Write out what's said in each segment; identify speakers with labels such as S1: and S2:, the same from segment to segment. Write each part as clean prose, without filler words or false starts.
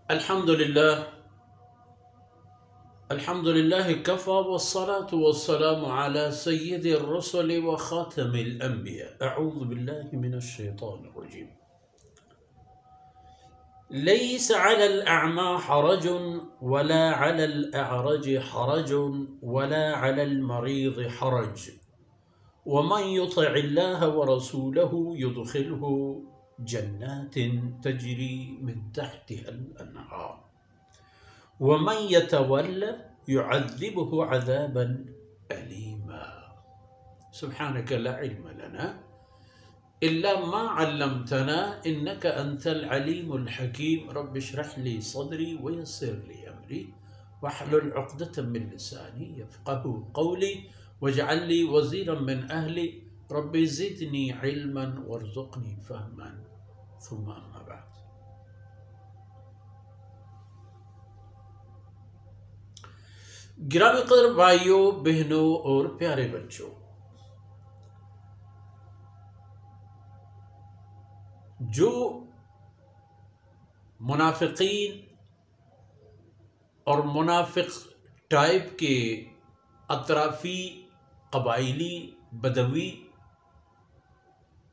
S1: الحمد لله كفى والصلاة والسلام على سيد الرسل وخاتم الأنبياء. أعوذ بالله من الشيطان الرجيم. ليس على الأعمى حرج ولا على الأعرج حرج ولا على المريض حرج ومن يطع الله ورسوله يدخله جنات تجري من تحتها الأنهار ومن يتولى يعذبه عذابا أليما. سبحانك لا علم لنا إلا ما علمتنا إنك أنت العليم الحكيم. رب اشرح لي صدري ويسر لي أمري واحلل عقدة من لساني يفقه قولي واجعل لي وزيرا من أهلي. رب زدني علما وارزقني فهما. ثم أما بعد. گرامی قدر بھائیوں، بہنوں اور پیارے بچوں، جو منافقین اور منافق ٹائپ کے اطرافی قبائلی بدوی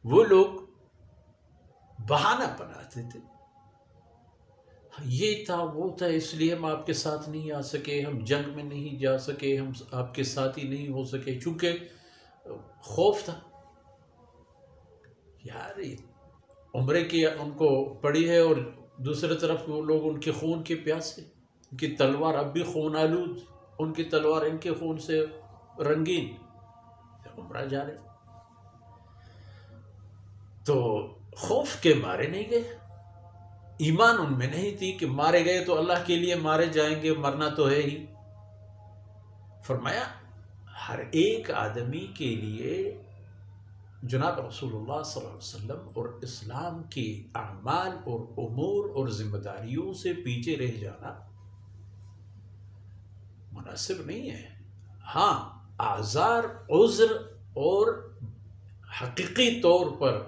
S1: وہ لوگ بہانہ بناتے تھے، یہ تھا وہ تھا، اس لیے ہم آپ کے ساتھ نہیں آ سکے، ہم جنگ میں نہیں جا سکے، ہم آپ کے ساتھ ہی نہیں ہو سکے، چونکہ خوف تھا یار عمرے کی ان کو پڑی ہے، اور دوسری طرف وہ لوگ ان کے خون کے پیاسے، ان کی تلوار اب بھی خون آلود، ان کی تلوار ان کے خون سے رنگین، عمرہ جا رہے تو خوف کے مارے نہیں گئے، ایمان ان میں نہیں تھی کہ مارے گئے تو اللہ کے لیے مارے جائیں گے، مرنا تو ہے ہی۔ فرمایا ہر ایک آدمی کے لیے جناب رسول اللہ صلی اللہ علیہ وسلم اور اسلام کے اعمال اور امور اور ذمہ داریوں سے پیچھے رہ جانا مناسب نہیں ہے۔ ہاں، اعذار، عذر اور حقیقی طور پر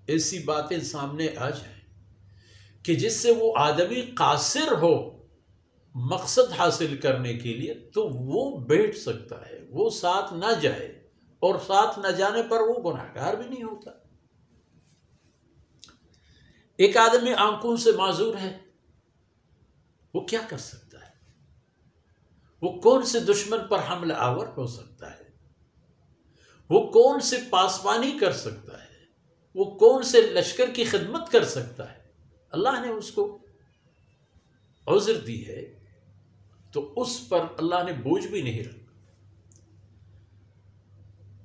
S1: ایسی باتیں سامنے آ جائیں کہ جس سے وہ آدمی قاصر ہو مقصد حاصل کرنے کے لیے، تو وہ بیٹھ سکتا ہے، وہ ساتھ نہ جائے، اور ساتھ نہ جانے پر وہ گناہگار بھی نہیں ہوتا۔ ایک آدمی آنکھوں سے معذور ہے، وہ کیا کر سکتا ہے؟ وہ کون سے دشمن پر حملہ آور ہو سکتا ہے؟ وہ کون سے پاسبانی کر سکتا ہے؟ وہ کون سے لشکر کی خدمت کر سکتا ہے؟ اللہ نے اس کو عذر دی ہے تو اس پر اللہ نے بوجھ بھی نہیں رکھا۔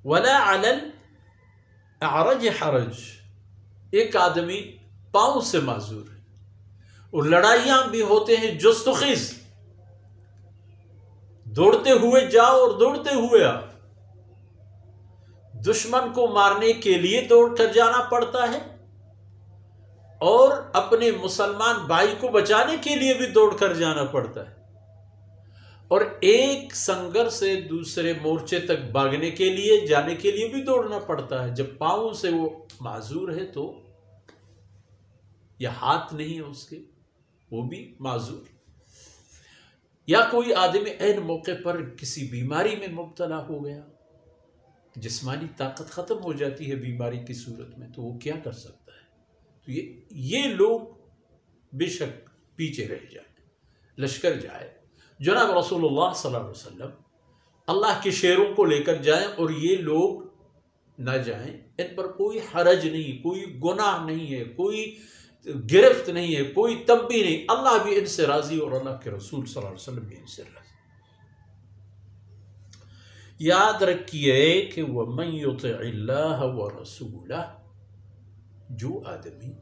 S1: وَلَا عَلَى الْأَعْرَجِ حَرَجْ، ایک آدمی پاؤں سے معذور ہے، اور لڑائیاں بھی ہوتے ہیں جست و خیز، دوڑتے ہوئے جاؤ اور دوڑتے ہوئے آؤ، دشمن کو مارنے کے لیے دوڑ کر جانا پڑتا ہے، اور اپنے مسلمان بھائی کو بچانے کے لیے بھی دوڑ کر جانا پڑتا ہے، اور ایک سنگر سے دوسرے مورچے تک بھاگنے کے لیے جانے کے لیے بھی دوڑنا پڑتا ہے۔ جب پاؤں سے وہ معذور ہے تو، یا ہاتھ نہیں ہے اس کے، وہ بھی معذور، یا کوئی آدمی عین موقع پر کسی بیماری میں مبتلا ہو گیا، جسمانی طاقت ختم ہو جاتی ہے بیماری کی صورت میں، تو وہ کیا کر سکتا ہے؟ تو یہ لوگ بے شک پیچھے رہ جائیں، لشکر جائے، جناب رسول اللہ صلی اللہ علیہ وسلم اللہ کے شیروں کو لے کر جائیں اور یہ لوگ نہ جائیں، ان پر کوئی حرج نہیں، کوئی گناہ نہیں ہے، کوئی گرفت نہیں ہے، کوئی تنبیہ نہیں، اللہ بھی ان سے راضی اور اللہ کے رسول صلی اللہ علیہ وسلم بھی ان سے راضی۔ یاد رکھیے کہ وَمَن يُطِعِ اللَّهَ وَرَسُولَهُ، جو آدمی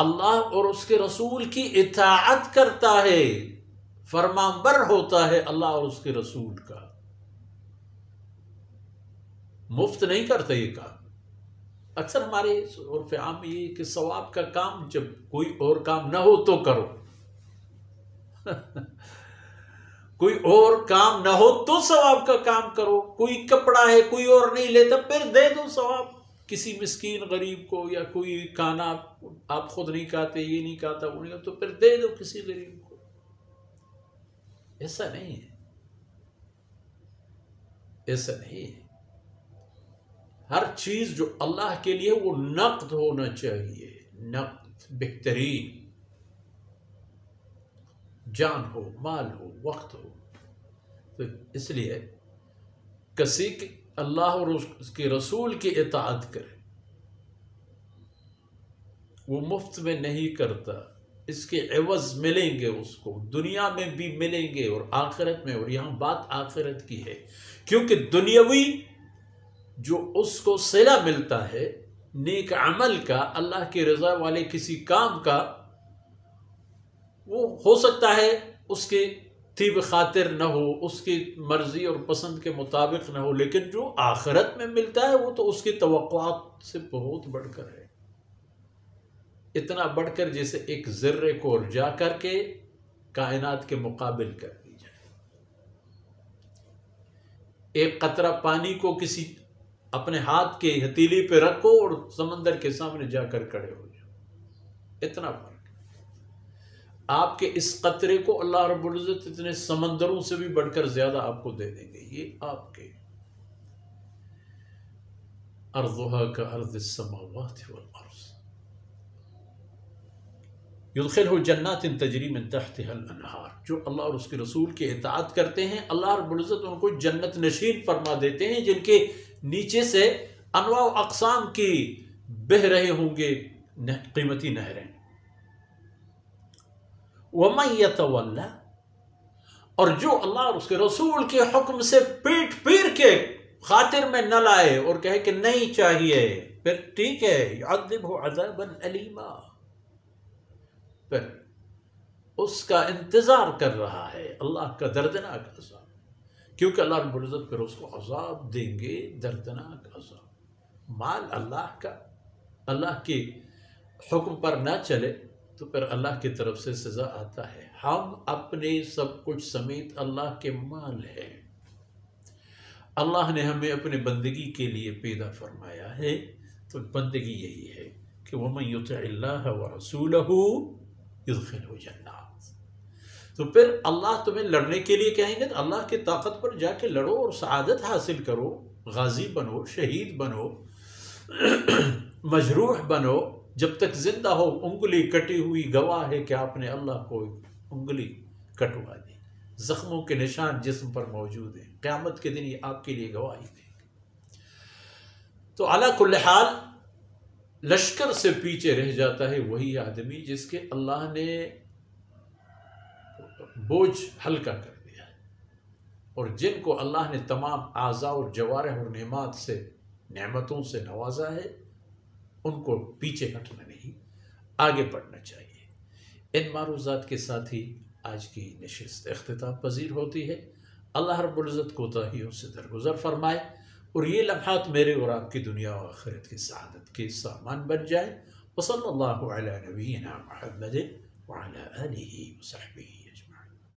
S1: اللہ اور اس کے رسول کی اطاعت کرتا ہے، فرمانبر ہوتا ہے اللہ اور اس کے رسول کا، مفت نہیں کرتا یہ کام۔ اکثر ہمارے عرف عام یہ کہ ثواب کا کام جب کوئی اور کام نہ ہو تو کرو، کوئی اور کام نہ ہو تو ثواب کا کام کرو، کوئی کپڑا ہے کوئی اور نہیں لیتا پھر دے دو ثواب، کسی مسکین غریب کو، یا کوئی کھانا آپ خود نہیں کھاتے، یہ نہیں کھاتا، وہ نہیں کھاتا، تو پھر دے دو کسی غریب کو. ایسا نہیں ہے، ایسا نہیں ہے. ہر چیز جو اللہ کے لیے وہ نقد ہونا چاہیے، نقد، بہترین، جان ہو، مال ہو، وقت ہو. تو اس لیے کسی اللہ اور اس کے رسول کی اطاعت کرے، وہ مفت میں نہیں کرتا، اس کے عوض ملیں گے اس کو، دنیا میں بھی ملیں گے اور آخرت میں. اور یہاں بات آخرت کی ہے، کیونکہ دنیاوی جو اس کو صلہ ملتا ہے نیک عمل کا، اللہ کی رضا والے کسی کام کا، وہ ہو سکتا ہے اس کے طیب خاطر نہ ہو، اس کی مرضی اور پسند کے مطابق نہ ہو، لیکن جو آخرت میں ملتا ہے وہ تو اس کی توقعات سے بہت بڑھ کر ہے. اتنا بڑھ کر جیسے ایک ذرے کو جا کر کے کائنات کے مقابل کر دی جائے. ایک قطرہ پانی کو کسی اپنے ہاتھ کے ہتھیلی پہ رکھو اور سمندر کے سامنے جا کر کھڑے ہو جاؤ، اتنا فرق. آپ کے اس قطرے کو اللہ رب العزت اتنے سمندروں سے بھی بڑھ کر زیادہ آپ کو دے دیں گے. یہ آپ کے ارضها كأرض السماوات والارض يدخلہ جنات تجری من تحتها الانہار. جو اللہ اور اس کے رسول کی اطاعت کرتے ہیں، اللہ رب العزت ان کو جنت نشین فرما دیتے ہیں، جن کے نیچے سے انواع و اقسام کی بہہ رہے ہوں گے قیمتی نہریں. وَمَن يَتَوَلَّ، اور جو اللہ اور اس کے رسول کے حکم سے پیٹ پیر کے خاطر میں نہ لائے اور کہے کہ نہیں چاہیے، پھر ٹھیک ہے، يُعَذِّبْهُ عَذَابًا أَلِيمًا، پھر اس کا انتظار کر رہا ہے اللہ کا دردناک عذاب، کیونکہ اللہ رب العزت پھر اس کو عذاب دیں گے، دردناک عذاب. مال اللہ کا، اللہ کے حکم پر نہ چلے تو پھر اللہ کی طرف سے سزا آتا ہے. ہم اپنے سب کچھ سمیت اللہ کے مال ہے. اللہ نے ہمیں اپنے بندگی کے لیے پیدا فرمایا ہے، تو بندگی یہی ہے کہ وَمَن يُطِعِ اللَّهَ وَرَسُولَهُ يُدْخِلْهُ جَنَّاتٍ. تو پھر اللہ تمہیں لڑنے کے لیے کہیں گے تو اللہ کی طاقت پر جا کے لڑو اور سعادت حاصل کرو، غازی بنو، شہید بنو، مجروح بنو. جب تک زندہ ہو انگلی کٹی ہوئی گواہ ہے کہ آپ نے اللہ کو انگلی کٹوا دی، زخموں کے نشان جسم پر موجود ہیں، قیامت کے دن یہ آپ کے لیے گواہی دیں گے. تو علی کل حال لشکر سے پیچھے رہ جاتا ہے وہی آدمی جس کے اللہ نے بوجھ ہلکا کر دیا ہے، اور جن کو اللہ نے تمام اعضاء اور جوارح اور نعمتوں سے نوازا ہے، ان کو پیچھے ہٹنا نہیں، آگے بڑھنا چاہیے. ان معروضات کے ساتھ ہی آج کی نشست اختتام پذیر ہوتی ہے. اللہ رب العزت کوتاہیوں سے درگزر فرمائے اور یہ لمحات میرے اور آپ کی دنیا و آخرت کی سعادت کے سامان بن جائے. وصلی اللہ علی نبینا محمد وعلی آلہ وصحبہ.